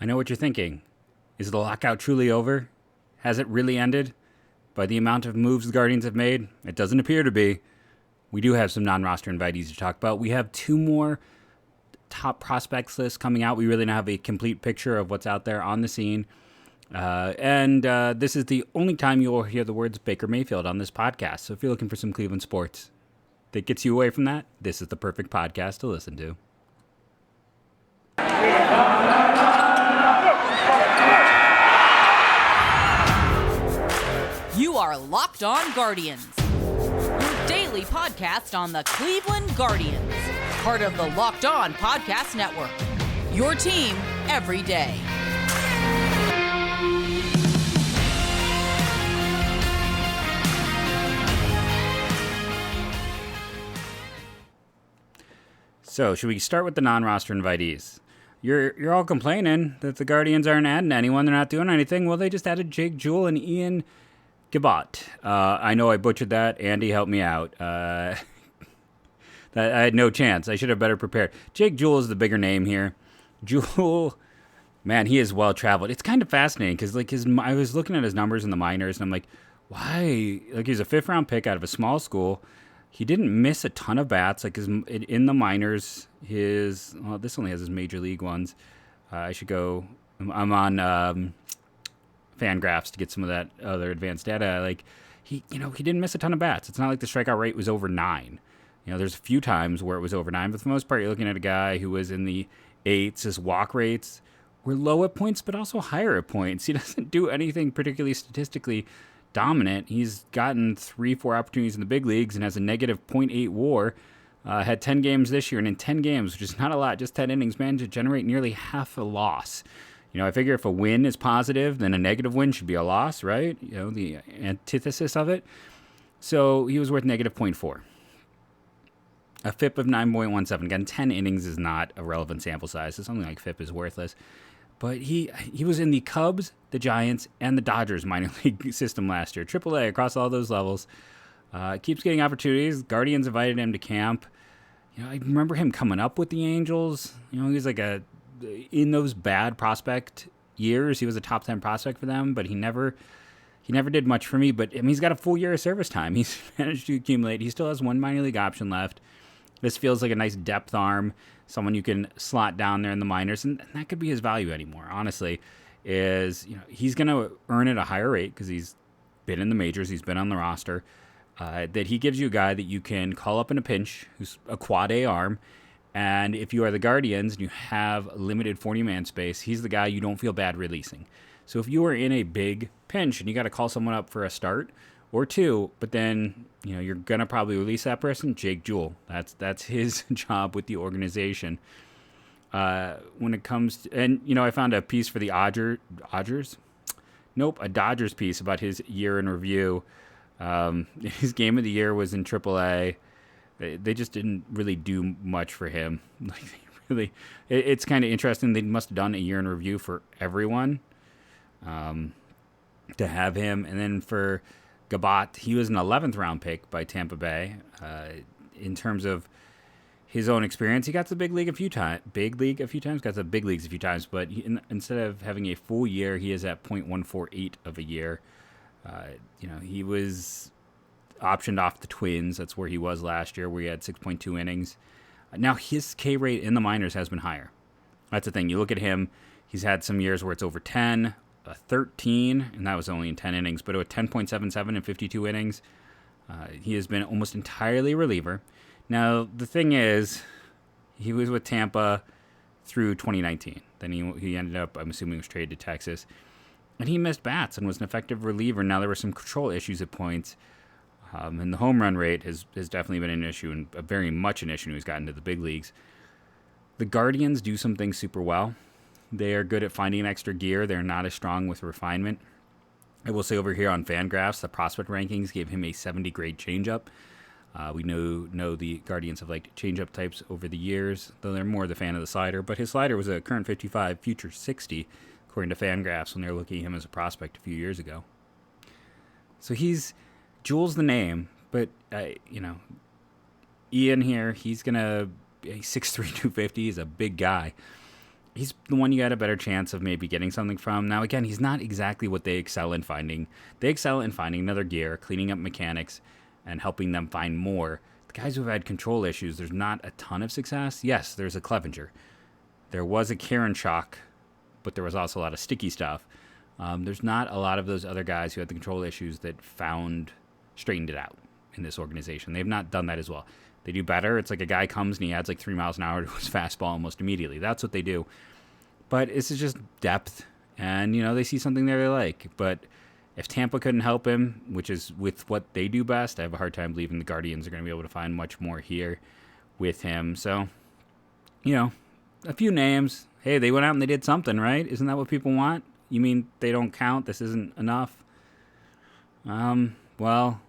I know what you're thinking. Is the lockout truly over? Has it really ended? By the amount of moves the Guardians have made, it doesn't appear to be. We do have some non-roster invitees to talk about. We have 2 more top prospects lists coming out. We really don't have a complete picture of what's out there on the scene. And this is the only time you will hear the words Baker Mayfield on this podcast. So if you're looking for some Cleveland sports that gets you away from that, this is the perfect podcast to listen to. You are Locked On Guardians, your daily podcast on the Cleveland Guardians, part of the Locked On Podcast Network, your team every day. So, should we start with the non-roster invitees? You're all complaining that the Guardians aren't adding anyone. They're not doing anything. Well, they just added Jake Jewell and Ian Gibaut. I know I butchered that. Andy helped me out. I had no chance. I should have better prepared. Jake Jewell is the bigger name here. Jewell, man, he is well-traveled. It's kind of fascinating because I was looking at his numbers in the minors, and I'm like, why? Like, he's a 5th-round pick out of a small school. He didn't miss a ton of bats. Like, in the minors, this only has his major league ones. I should go. I'm on Fangraphs to get some of that other advanced data. Like, he didn't miss a ton of bats. It's not like the strikeout rate was over 9. There's a few times where it was over 9, but for the most part, you're looking at a guy who was in the 8s. His walk rates were low at points, but also higher at points. He doesn't do anything particularly statistically dominant. He's gotten 3-4 opportunities in the big leagues and has a negative .8 WAR. Had 10 games this year, and in 10 games, which is not a lot, just 10 innings, managed to generate nearly half a loss. I figure if a win is positive, then a negative win should be a loss, right? The antithesis of it. So he was worth negative .4. A FIP of 9.17. Again, 10 innings is not a relevant sample size, so something like FIP is worthless. But he was in the Cubs, the Giants, and the Dodgers minor league system last year. AAA across all those levels. Keeps getting opportunities. Guardians invited him to camp. I remember him coming up with the Angels. He was like in those bad prospect years, he was a top 10 prospect for them, but he never did much for me. But he's got a full year of service time. He's managed to accumulate. He still has 1 minor league option left. This feels like a nice depth arm, someone you can slot down there in the minors, and that could be his value anymore. Honestly, he's going to earn at a higher rate because he's been in the majors, he's been on the roster. That he gives you a guy that you can call up in a pinch, who's a quad A arm. And if you are the Guardians and you have limited 40-man space, he's the guy you don't feel bad releasing. So if you are in a big pinch and you got to call someone up for a start or 2, but then you're going to probably release that person, Jake Jewell. That's his job with the organization. When it comes to, and I found a piece for the Dodgers piece about his year in review. His game of the year was in AAA. They just didn't really do much for him. It's kind of interesting. They must have done a year in review for everyone to have him. And then for Gibaut, he was an 11th round pick by Tampa Bay. In terms of his own experience, he got to the big league a few times, got to the big leagues a few times, but instead of having a full year, he is at .148 of a year. He was optioned off the Twins. That's where he was last year, where he had 6.2 innings. Now, his K rate in the minors has been higher. That's the thing. You look at him, he's had some years where it's over 10, 13, and that was only in 10 innings, but it was 10.77 in 52 innings. He has been almost entirely reliever. Now, the thing is, he was with Tampa through 2019. Then he ended up, I'm assuming, was traded to Texas. And he missed bats and was an effective reliever. Now, there were some control issues at points. And the home run rate has definitely been an issue, and very much an issue when he's gotten to the big leagues. The Guardians do some things super well. They are good at finding an extra gear. They're not as strong with refinement. I will say over here on Fangraphs, the prospect rankings gave him a 70 grade changeup. We know the Guardians have liked changeup types over the years, though they're more the fan of the slider. But his slider was a current 55, future 60, according to Fangraphs, when they were looking at him as a prospect a few years ago. So Jewell's the name, but, Ian here, he's 6'3", 250. He's a big guy. he's the one you got a better chance of maybe getting something from. Now, again, he's not exactly what they excel in finding. They excel in finding another gear, cleaning up mechanics, and helping them find more. The guys who've had control issues, there's not a ton of success. Yes, there's a Clevenger. There was a Karen Shock, but there was also a lot of sticky stuff. There's not a lot of those other guys who had the control issues that straightened it out in this organization. They've not done that as well. They do better. It's like a guy comes and he adds like 3 miles an hour to his fastball almost immediately. That's what they do. But this is just depth, and, they see something there they like. But if Tampa couldn't help him, which is with what they do best, I have a hard time believing the Guardians are going to be able to find much more here with him. So, a few names. Hey, they went out and they did something, right? Isn't that what people want? You mean they don't count? This isn't enough? Well,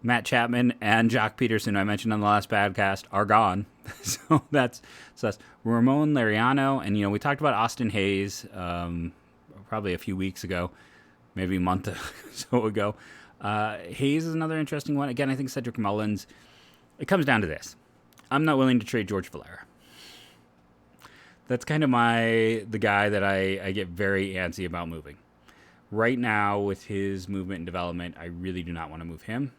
Matt Chapman and Jock Peterson, who I mentioned on the last podcast, are gone. So that's Ramon Laureano. And, we talked about Austin Hayes probably a few weeks ago, maybe a month or so ago. Hayes is another interesting one. Again, I think Cedric Mullins. It comes down to this. I'm not willing to trade George Valera. That's kind of the guy that I get very antsy about moving. Right now, with his movement and development, I really do not want to move him.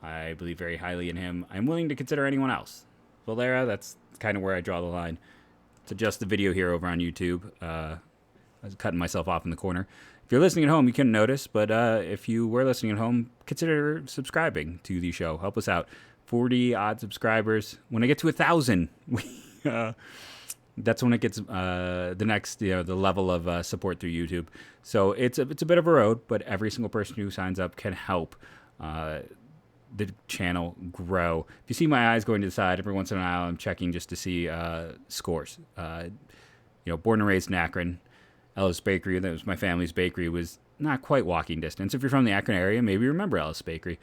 I believe very highly in him. I'm willing to consider anyone else. Valera, that's kind of where I draw the line. To adjust the video here over on YouTube. I was cutting myself off in the corner. If you're listening at home, you couldn't notice, but if you were listening at home, consider subscribing to the show. Help us out. 40-odd subscribers. When I get to 1,000, that's when it gets the next, the level of support through YouTube. So it's a bit of a road, but every single person who signs up can help the channel grow. If you see my eyes going to the side, every once in a while I'm checking just to see scores. Born and raised in Akron, Ellis Bakery, that was my family's bakery, was not quite walking distance. If you're from the Akron area, maybe you remember Ellis Bakery.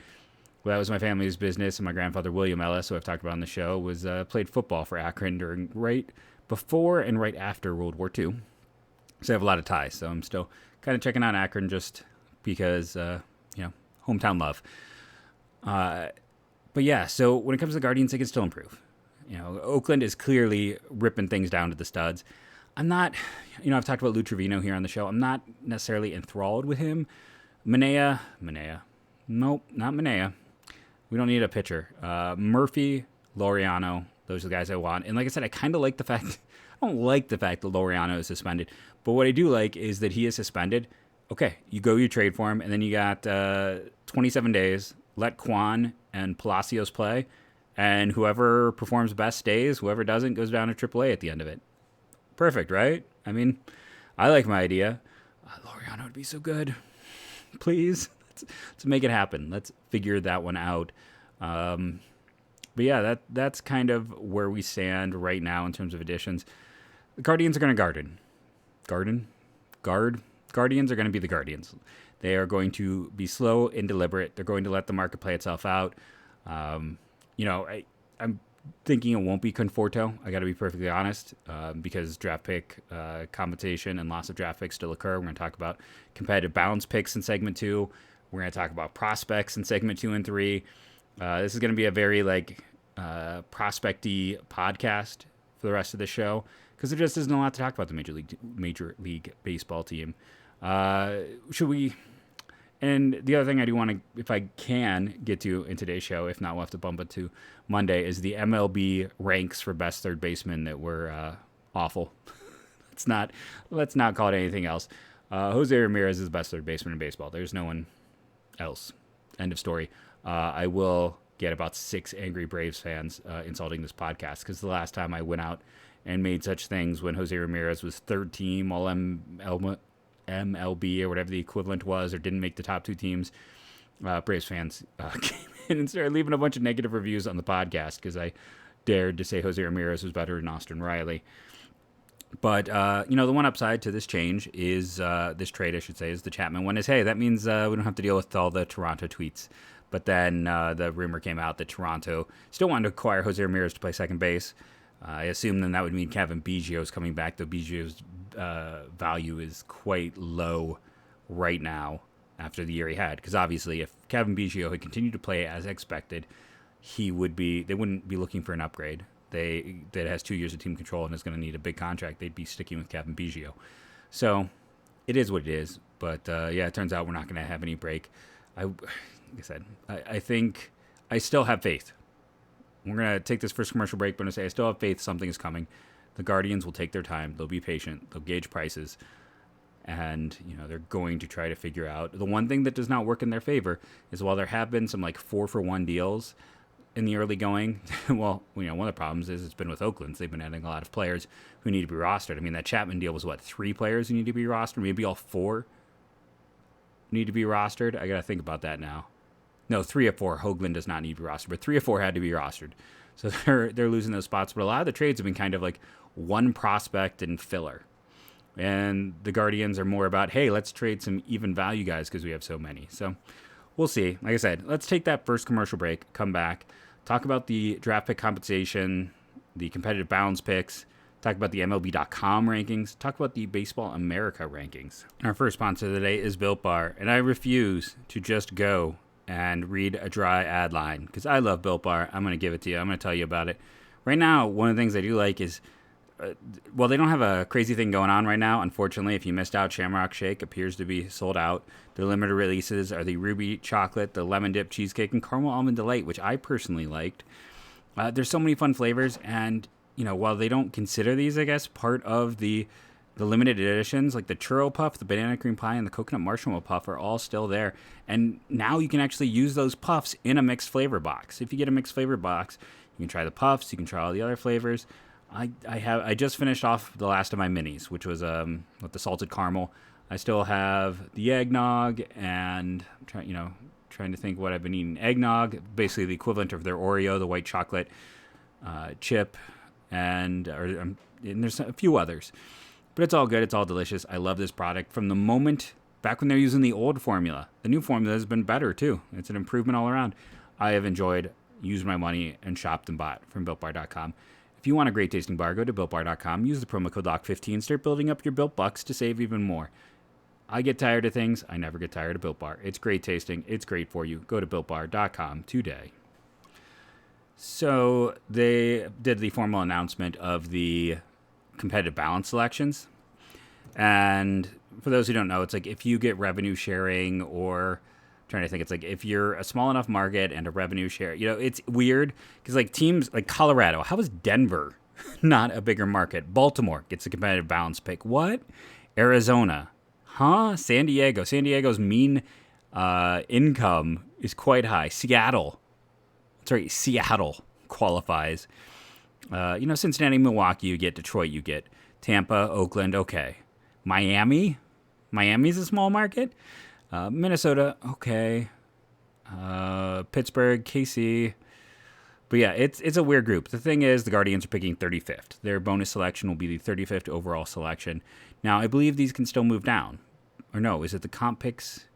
Well, that was my family's business, and my grandfather, William Ellis, who I've talked about on the show, was played football for Akron during right before and right after World War II. So I have a lot of ties. So I'm still kind of checking out Akron just because, hometown love. But yeah, so when it comes to the Guardians, they can still improve. Oakland is clearly ripping things down to the studs. I'm not, I've talked about Lou Trevino here on the show. I'm not necessarily enthralled with him. Manea. Nope, not Manea. We don't need a pitcher. Murphy, Laureano, those are the guys I want. And like I said, I kind of like the fact, I don't like the fact that Laureano is suspended. But what I do like is that he is suspended. Okay, you trade for him, and then you got 27 days. Let Kwan and Palacios play, and whoever performs best stays. Whoever doesn't goes down to AAA at the end of it. Perfect, right? I mean, I like my idea. Laureano would be so good. Please, let's make it happen. Let's figure that one out. But yeah, that's kind of where we stand right now in terms of additions. The Guardians are going to Guardians are going to be the Guardians. They are going to be slow and deliberate. They're going to let the market play itself out. I'm thinking it won't be Conforto. I got to be perfectly honest, because draft pick compensation and loss of draft picks still occur. We're going to talk about competitive balance picks in segment 2. We're going to talk about prospects in segment 2 and 3. This is going to be a very prospect-y podcast for the rest of the show, because there just isn't a lot to talk about the Major League Baseball team. Should we? And the other thing I do want to, if I can, get to in today's show, if not, we'll have to bump it to Monday, is the MLB ranks for best third baseman that were awful. Let's not call it anything else. Jose Ramirez is the best third baseman in baseball. There's no one else. End of story. I will get about 6 angry Braves fans insulting this podcast, because the last time I went out and made such things when Jose Ramirez was third team all MLB or whatever the equivalent was, or didn't make the top 2 teams, Braves fans came in and started leaving a bunch of negative reviews on the podcast because I dared to say Jose Ramirez was better than Austin Riley. But, the one upside to this change is, this trade, I should say, is the Chapman one is, hey, that means we don't have to deal with all the Toronto tweets. But then the rumor came out that Toronto still wanted to acquire Jose Ramirez to play second base. I assume then that would mean Kevin Biggio's coming back, though Biggio's value is quite low right now after the year he had. Because obviously, if Kevin Biggio had continued to play as expected, they wouldn't be looking for an upgrade. that has 2 years of team control and is going to need a big contract, they'd be sticking with Kevin Biggio. So it is what it is. But it turns out we're not going to have any break. Like I said, I think I still have faith. We're going to take this first commercial break, but I'm going to say I still have faith something is coming. The Guardians will take their time. They'll be patient. They'll gauge prices. And, they're going to try to figure out. The one thing that does not work in their favor is while there have been some 4-for-1 deals in the early going, well, one of the problems is it's been with Oakland. They've been adding a lot of players who need to be rostered. I mean, that Chapman deal was 3 players who need to be rostered? Maybe all 4 need to be rostered? I got to think about that now. No, 3 of 4. Hoagland does not need to be rostered, but 3 of 4 had to be rostered. So they're losing those spots. But a lot of the trades have been kind of one prospect and filler. And the Guardians are more about, hey, let's trade some even value guys because we have so many. So we'll see. Like I said, let's take that first commercial break, come back, talk about the draft pick compensation, the competitive balance picks, talk about the MLB.com rankings, talk about the Baseball America rankings. Our first sponsor today is Built Bar, and I refuse to just go and read a dry ad line because I love Built Bar. I'm going to give it to you. I'm going to tell you about it. Right now, one of the things I do like is, they don't have a crazy thing going on right now. Unfortunately, if you missed out, Shamrock Shake appears to be sold out. The limited releases are the Ruby Chocolate, the Lemon Dip Cheesecake, and Caramel Almond Delight, which I personally liked. There's so many fun flavors, and while they don't consider these, I guess, part of the limited editions, like the Churro Puff, the Banana Cream Pie, and the Coconut Marshmallow Puff are all still there. And now you can actually use those puffs in a mixed flavor box. If you get a mixed flavor box, you can try the puffs, you can try all the other flavors. I just finished off the last of my minis, which was with the salted caramel. I still have the eggnog, and trying to think what I've been eating. Eggnog, basically the equivalent of their Oreo, the white chocolate chip, and there's a few others. But it's all good. It's all delicious. I love this product. From the moment back when they're using the old formula, the new formula has been better too. It's an improvement all around. I have enjoyed, used my money, and shopped and bought from BuiltBar.com. If you want a great tasting bar, go to BuiltBar.com. Use the promo code LOCK15. Start building up your Built Bucks to save even more. I get tired of things. I never get tired of Built Bar. It's great tasting. It's great for you. Go to BuiltBar.com today. So they did the formal announcement of the competitive balance selections. And for those who don't know, it's if you get revenue sharing, or I'm trying to think, it's if you're a small enough market and a revenue share, it's weird because teams like Colorado, how is Denver not a bigger market? Baltimore gets a competitive balance pick. What? Arizona? Huh? San Diego's mean income is quite high. Seattle qualifies. Cincinnati, Milwaukee, you get Detroit, you get Tampa, Oakland, okay. Miami's a small market. Minnesota, okay. Pittsburgh, KC. But yeah, it's a weird group. The thing is, the Guardians are picking 35th. Their bonus selection will be the 35th overall selection. Now, I believe these can still move down. Or no, is it the comp picks?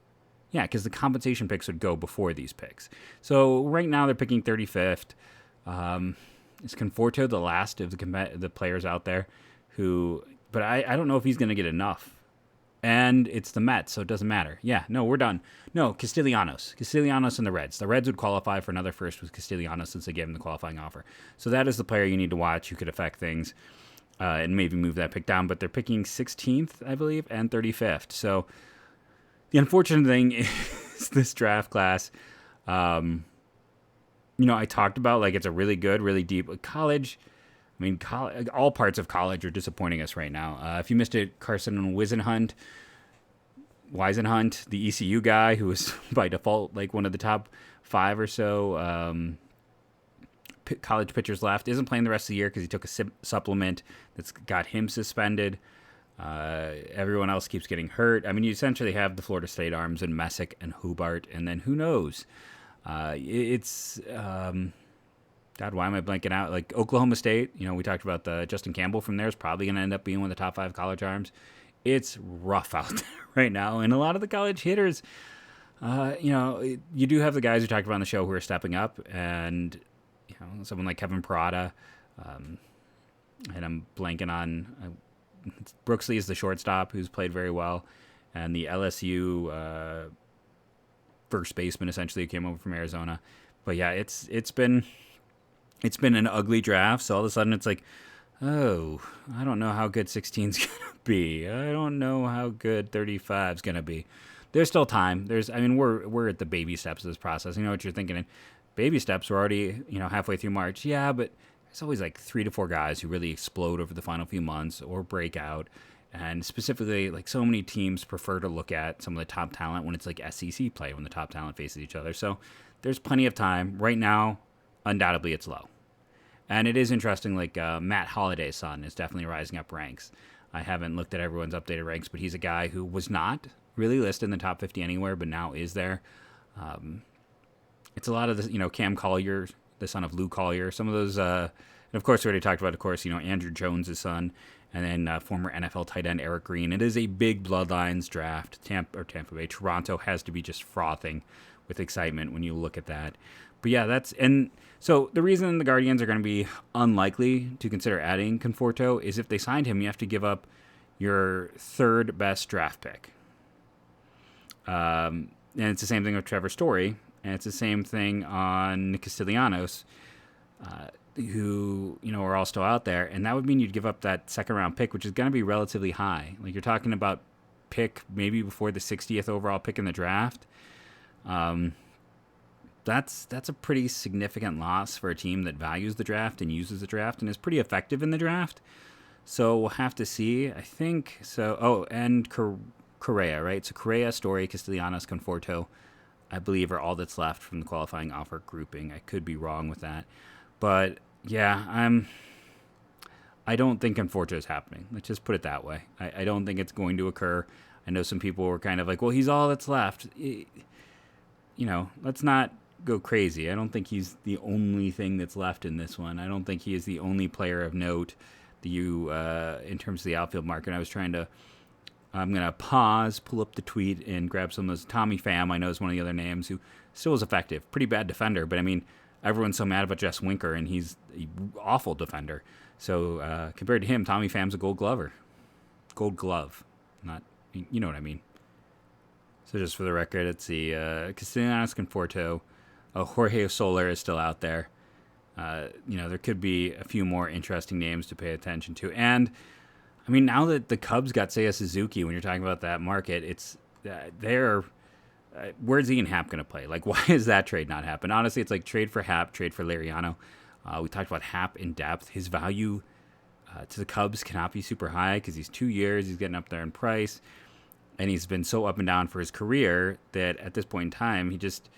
Yeah, because the compensation picks would go before these picks. So right now they're picking 35th. Is Conforto the last of the players out there who... But I don't know if he's going to get enough. And it's the Mets, so it doesn't matter. Yeah, no, we're done. No, Castellanos and the Reds. The Reds would qualify for another first with Castellanos since they gave him the qualifying offer. So that is the player you need to watch who could affect things and maybe move that pick down. But they're picking 16th, I believe, and 35th. So the unfortunate thing is this draft class, I talked about it's a really good, really deep college. I mean, all parts of college are disappointing us right now. If you missed it, Carson Whisenhunt, the ECU guy who was by default one of the top 5 or so college pitchers left, isn't playing the rest of the year because he took a supplement that's got him suspended. Everyone else keeps getting hurt. I mean, you essentially have the Florida State arms and Messick and Hubart, and then who knows? God, why am I blanking out? Oklahoma State, we talked about the Justin Campbell from there is probably going to end up being one of the top 5 college arms. It's rough out there right now. And a lot of the college hitters, you do have the guys we talked about on the show who are stepping up. And, someone like Kevin Parada, and I'm blanking on, Brooksley is the shortstop who's played very well. And the LSU first baseman, essentially, who came over from Arizona. But yeah, it's been it's been an ugly draft. So all of a sudden it's like, oh, I don't know how good 16's going to be. I don't know how good 35's going to be. There's still time. We're at the baby steps of this process. You know what you're thinking. In baby steps, we're already, halfway through March. Yeah, but there's always like 3 to 4 guys who really explode over the final few months or break out. And specifically, like, so many teams prefer to look at some of the top talent when it's like SEC play, when the top talent faces each other. So there's plenty of time. Right now, undoubtedly, it's low. And it is interesting, like Matt Holliday's son is definitely rising up ranks. I haven't looked at everyone's updated ranks, but he's a guy who was not really listed in the top 50 anywhere, but now is there. It's a lot of the, Cam Collier, the son of Lou Collier. Some of those, and of course, we already talked about, of course, Andrew Jones' son, and then former NFL tight end Eric Green. It is a big Bloodlines draft. Tampa Bay, Toronto has to be just frothing with excitement when you look at that. But yeah, so the reason the Guardians are going to be unlikely to consider adding Conforto is if they signed him, you have to give up your third best draft pick. And it's the same thing with Trevor Story, and it's the same thing on Castellanos, who, are all still out there. And that would mean you'd give up that second round pick, which is going to be relatively high. Like, you're talking about pick maybe before the 60th overall pick in the draft. That's a pretty significant loss for a team that values the draft and uses the draft and is pretty effective in the draft. So we'll have to see. I think so. Oh, and Correa, right? So Correa, Story, Castellanos, Conforto, I believe, are all that's left from the qualifying offer grouping. I could be wrong with that. But yeah, I don't think Conforto is happening. Let's just put it that way. I don't think it's going to occur. I know some people were kind of like, well, he's all that's left. Let's not go crazy. I don't think he's the only thing that's left in this one. I don't think he is the only player of note in terms of the outfield market. I'm going to pause, pull up the tweet, and grab some of those. Tommy Pham, I know, is one of the other names who still is effective. Pretty bad defender, but everyone's so mad about Jess Winker, and he's an awful defender. So compared to him, Tommy Pham's a gold glover. Gold glove. Not, you know what I mean. So just for the record, let's see. Castellanos, Conforto. Jorge Soler is still out there. There could be a few more interesting names to pay attention to. And, now that the Cubs got Seiya Suzuki, when you're talking about that market, it's where's Ian Happ going to play? Like, why is that trade not happen? Honestly, it's like trade for Happ, trade for Liriano. We talked about Happ in depth. His value to the Cubs cannot be super high because he's 2 years. He's getting up there in price. And he's been so up and down for his career that at this point in time, he just,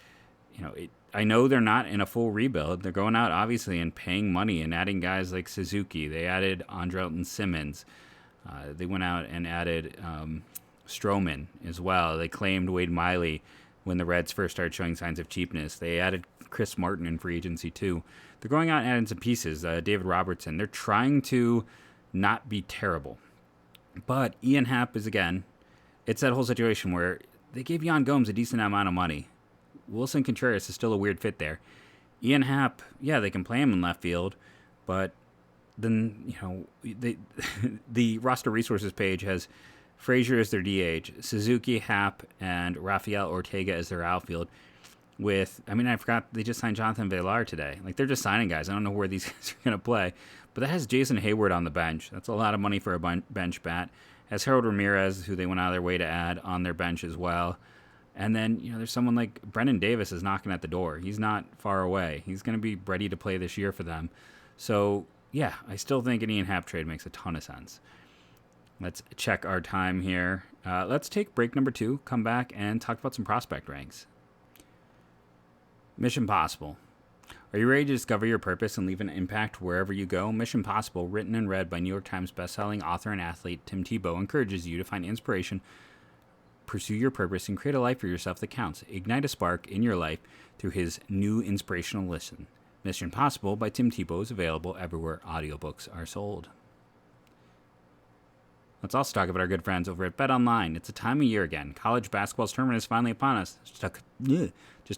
I know they're not in a full rebuild. They're going out, obviously, and paying money and adding guys like Suzuki. They added Andrelton Simmons. They went out and added Stroman as well. They claimed Wade Miley when the Reds first started showing signs of cheapness. They added Chris Martin in free agency, too. They're going out and adding some pieces. David Robertson. They're trying to not be terrible. But Ian Happ is, again, it's that whole situation where they gave Yan Gomes a decent amount of money. Wilson Contreras is still a weird fit there. Ian Happ, yeah, they can play him in left field, but then, the roster resources page has Frazier as their DH, Suzuki, Happ, and Rafael Ortega as their outfield. I forgot they just signed Jonathan Valera today. Like, they're just signing guys. I don't know where these guys are going to play, but that has Jason Hayward on the bench. That's a lot of money for a bench bat. Has Harold Ramirez, who they went out of their way to add, on their bench as well. And then, there's someone like Brendan Davis is knocking at the door. He's not far away. He's going to be ready to play this year for them. So, yeah, I still think an Ian Happ trade makes a ton of sense. Let's check our time here. Let's take break number 2, come back, and talk about some prospect ranks. Mission Possible. Are you ready to discover your purpose and leave an impact wherever you go? Mission Possible, written and read by New York Times bestselling author and athlete Tim Tebow, encourages you to find inspiration, pursue your purpose, and create a life for yourself that counts. Ignite a spark in your life through his new inspirational listen. Mission Possible by Tim Tebow is available everywhere audiobooks are sold. Let's also talk about our good friends over at BetOnline. It's a time of year again. College basketball's tournament is finally upon us. Just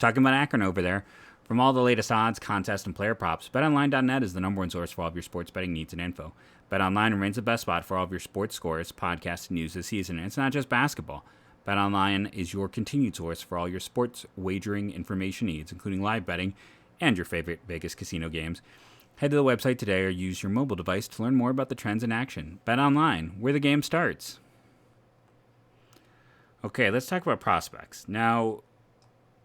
talking about Akron over there. From all the latest odds, contests, and player props, BetOnline.net is the number one source for all of your sports betting needs and info. BetOnline remains the best spot for all of your sports scores, podcasts, and news this season. And it's not just basketball. BetOnline is your continued source for all your sports wagering information needs, including live betting and your favorite Vegas casino games. Head to the website today or use your mobile device to learn more about the trends in action. Bet online, where the game starts. Okay, let's talk about prospects. Now,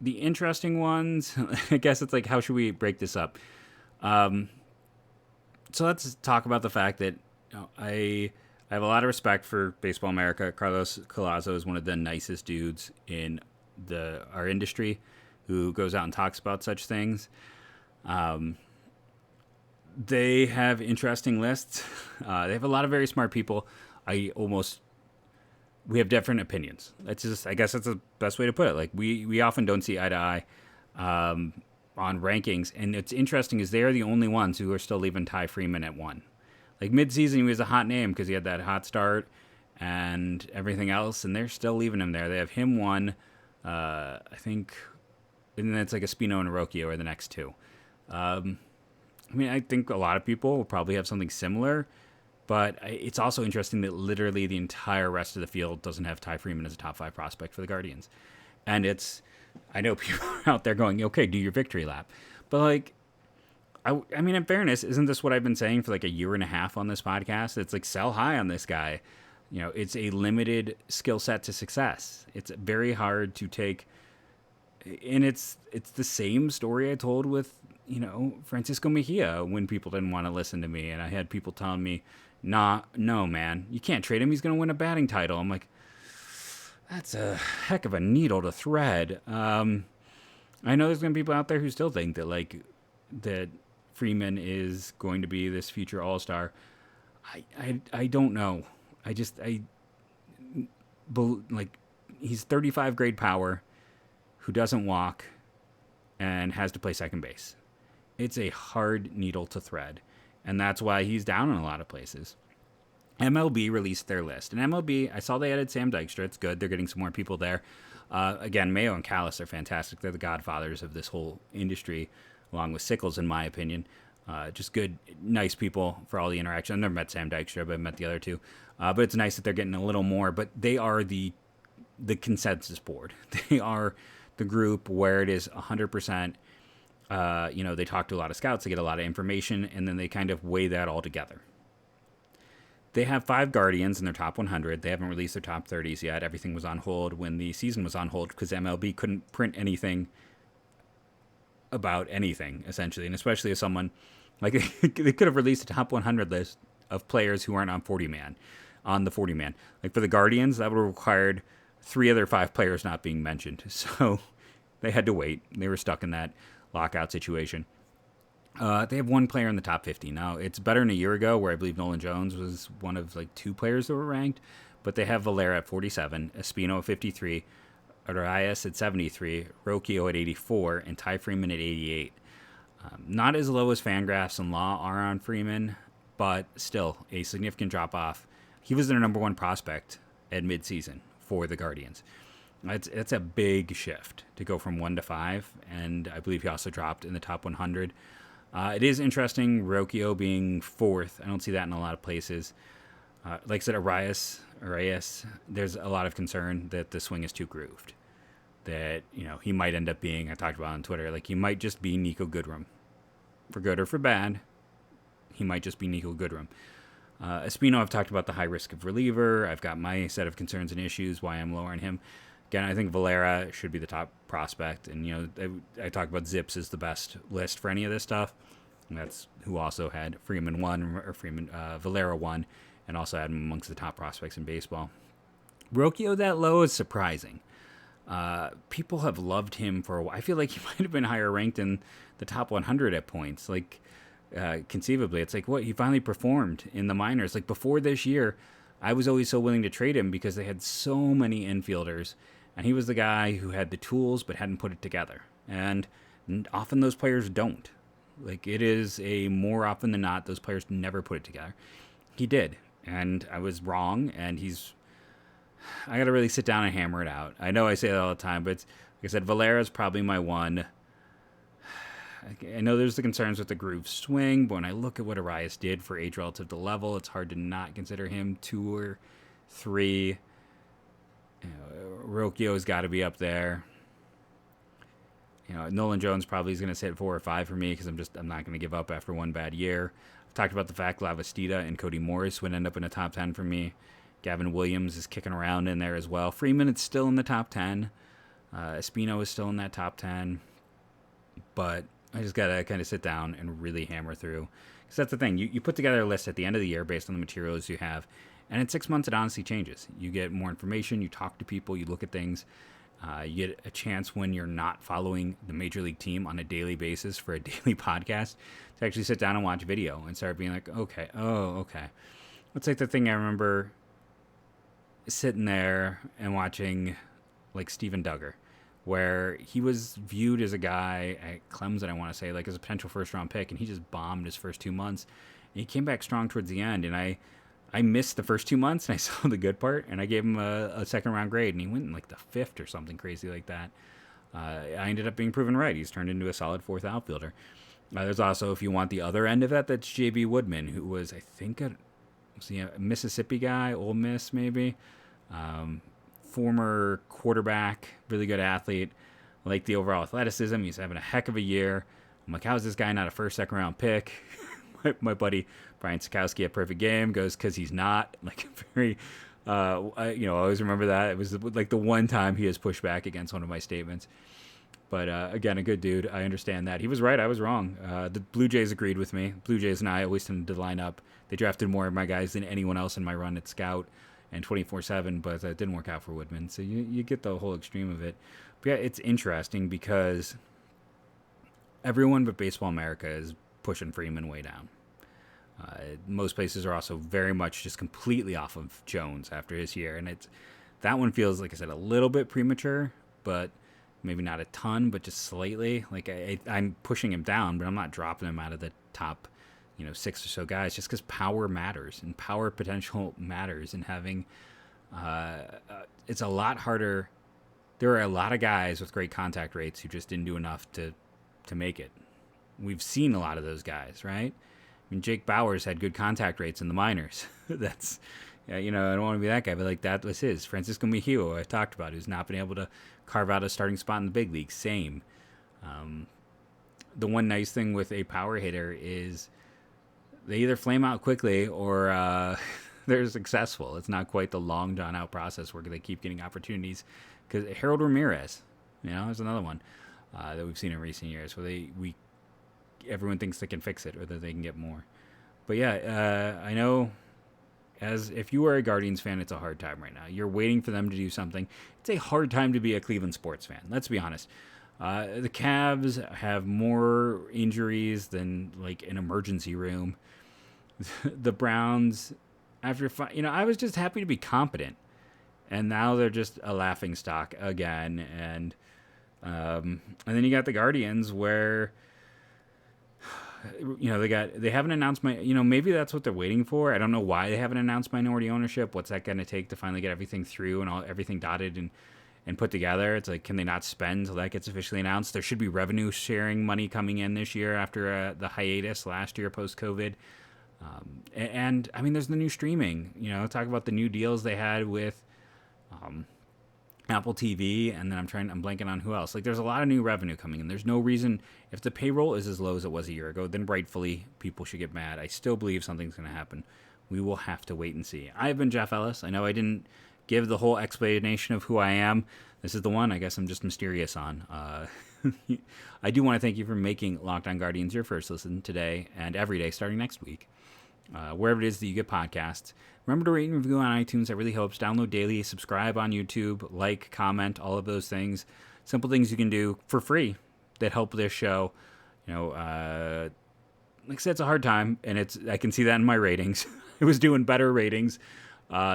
the interesting ones, I guess it's like, how should we break this up? So let's talk about the fact that I have a lot of respect for Baseball America. Carlos Collazo is one of the nicest dudes in our industry who goes out and talks about such things. They have interesting lists. They have a lot of very smart people. We have different opinions. I guess that's the best way to put it. Like we often don't see eye to eye on rankings, and it's interesting is they are the only ones who are still leaving Ty Freeman at 1. Like midseason, he was a hot name because he had that hot start and everything else, and they're still leaving him there. They have him 1, I think, and then it's like Espino and Rocchio are the next 2. I think a lot of people will probably have something similar, but it's also interesting that literally the entire rest of the field doesn't have Ty Freeman as a top 5 prospect for the Guardians. And I know people are out there going, okay, do your victory lap. But like, I mean, in fairness, isn't this what I've been saying for like a year and a half on this podcast? It's like, sell high on this guy. It's a limited skill set to success. It's very hard to take, and it's the same story I told with, Francisco Mejia when people didn't want to listen to me. And I had people telling me, no, man, you can't trade him. He's going to win a batting title. I'm like, that's a heck of a needle to thread. I know there's going to be people out there who still think that Freeman is going to be this future all-star. I don't know. He's 35 grade power who doesn't walk and has to play second base. It's a hard needle to thread, and that's why he's down in a lot of places. MLB released their list, and MLB, I saw they added Sam Dykstra. It's good. They're getting some more people there. Again, Mayo and Callis are fantastic. They're the godfathers of this whole industry, along with Sickles, in my opinion. Just good, nice people for all the interaction. I've never met Sam Dykstra, but I've met the other two. But it's nice that they're getting a little more. But they are the consensus board. They are the group where it is 100%. They talk to a lot of scouts. They get a lot of information, and then they kind of weigh that all together. They have 5 Guardians in their top 100. They haven't released their top 30s yet. Everything was on hold when the season was on hold because MLB couldn't print anything about anything, essentially. And especially as someone, like, they could have released a top 100 list of players who aren't on the 40-man. Like, for the Guardians, that would have required 3 other 5 players not being mentioned. So they had to wait. They were stuck in that lockout situation. They have 1 player in the top 50. Now, it's better than a year ago where I believe Nolan Jones was one of 2 players that were ranked. But they have Valera at 47, Espino at 53, Arias at 73, Rocchio at 84, and Ty Freeman at 88. Not as low as Fangraphs and Law are on Freeman, but still a significant drop-off. He was their number 1 prospect at midseason for the Guardians. It's a big shift to go from 1 to 5, and I believe he also dropped in the top 100. It is interesting, Rocchio being 4th. I don't see that in a lot of places. Like I said, Arias, there's a lot of concern that the swing is too grooved. That, he might end up being, I talked about on Twitter, he might just be Nico Goodrum. For good or for bad, he might just be Nico Goodrum. Espino, I've talked about the high risk of reliever. I've got my set of concerns and issues, why I'm lowering him. Again, I think Valera should be the top prospect. And, I talked about Zips is the best list for any of this stuff. And that's who also had Freeman 1, or Valera 1, and also had him amongst the top prospects in baseball. Rocchio that low is surprising. People have loved him for a while. I feel like he might have been higher ranked in the top 100 at points. Conceivably, it's he finally performed in the minors. Before this year, I was always so willing to trade him because they had so many infielders. And he was the guy who had the tools but hadn't put it together. And often those players don't. It is more often than not, those players never put it together. He did. And I was wrong. And I got to really sit down and hammer it out. I know I say that all the time, but like I said, Valera's probably my one. I know there's the concerns with the groove swing, but when I look at what Arias did for age relative to level, it's hard to not consider him 2 or 3. Rocchio's got to be up there. Nolan Jones probably is going to hit 4 or 5 for me because I'm not going to give up after one bad year. I've talked about the fact Lavastida and Cody Morris would end up in the top 10 for me. Gavin Williams is kicking around in there as well. Freeman is still in the top 10. Espino is still in that top 10. But I just got to kind of sit down and really hammer through. Because that's the thing. You put together a list at the end of the year based on the materials you have. And in 6 months, it honestly changes. You get more information. You talk to people. You look at things. You get a chance when you're not following the major league team on a daily basis for a daily podcast to actually sit down and watch video and start being like, okay. It's like the thing I remember sitting there and watching like Steven Duggar, where he was viewed as a guy at Clemson, I want to say, like as a potential first-round pick, and he just bombed his first 2 months. And he came back strong towards the end, and I missed the first 2 months, and I saw the good part, and I gave him a second-round grade, and he went in like the 5th or something crazy like that. I ended up being proven right. He's turned into a solid 4th outfielder. There's also, if you want the other end of that, that's J.B. Woodman, who was, I think, a Mississippi guy, Ole Miss maybe. Former quarterback, really good athlete. I like the overall athleticism. He's having a heck of a year. I'm like, how's this guy not a first, second-round pick? my buddy Brian Sikowski at Perfect Game goes, because he's not. Like, very, I always remember that. It was like the one time he has pushed back against one of my statements. But again, a good dude. I understand that. He was right. I was wrong. The Blue Jays agreed with me. Blue Jays and I always tended to line up. They drafted more of my guys than anyone else in my run at Scout and 24/7, but that didn't work out for Woodman. So you get the whole extreme of it. But yeah, it's interesting because everyone but Baseball America is pushing Freeman way down. Most places are also very much just completely off of Jones after his year. And that one feels, like I said, a little bit premature, but maybe not a ton, but just slightly. Like I'm pushing him down, but I'm not dropping him out of the top 6 or so guys, just because power matters and power potential matters, and having it's a lot harder. There are a lot of guys with great contact rates who just didn't do enough to make it. We've seen a lot of those guys, right? I mean, Jake Bauers had good contact rates in the minors. That's, I don't want to be that guy, but like that was his. Francisco Mejio, I talked about, who's not been able to carve out a starting spot in the big league. Same. The one nice thing with a power hitter is they either flame out quickly or they're successful. It's not quite the long, drawn-out process where they keep getting opportunities. Because Harold Ramirez, is another one that we've seen in recent years where everyone thinks they can fix it or that they can get more. But yeah, I know if you are a Guardians fan, it's a hard time right now. You're waiting for them to do something. It's a hard time to be a Cleveland sports fan. Let's be honest. The Cavs have more injuries than like an emergency room. The Browns, I was just happy to be competent, and now they're just a laughing stock again. And then you got the Guardians, where they haven't announced maybe that's what they're waiting for. I don't know why they haven't announced minority ownership. What's that going to take to finally get everything through and everything dotted and put together? It's like, can they not spend until that gets officially announced? There should be revenue sharing money coming in this year after the hiatus last year post-COVID. And I mean, there's the new streaming, talk about the new deals they had with Apple TV, and then I'm blanking on who else. Like, there's a lot of new revenue coming in. There's no reason, if the payroll is as low as it was a year ago, then rightfully people should get mad. I still believe something's going to happen. We will have to wait and see. I've been Jeff Ellis. I know I didn't give the whole explanation of who I am. This is the one I guess I'm just mysterious on. I do want to thank you for making Locked On Guardians your first listen today and every day starting next week. Wherever it is that you get podcasts. Remember to rate and review on iTunes. That really helps. Download daily. Subscribe on YouTube. Like, comment, all of those things. Simple things you can do for free that help this show. Like I said, it's a hard time, and I can see that in my ratings. I was doing better ratings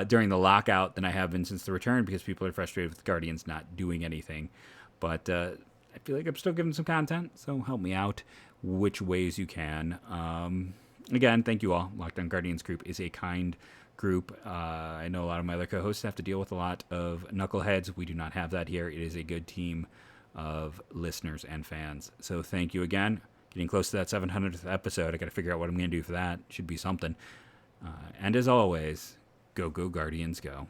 during the lockout than I have been since the return, because people are frustrated with the Guardians not doing anything. But I feel like I'm still giving some content, so help me out which ways you can. Again, thank you all. Locked On Guardians group is a kind group. I know a lot of my other co-hosts have to deal with a lot of knuckleheads. We do not have that here. It is a good team of listeners and fans. So thank you again. Getting close to that 700th episode. I got to figure out what I'm going to do for that. Should be something. And as always, go Guardians, go.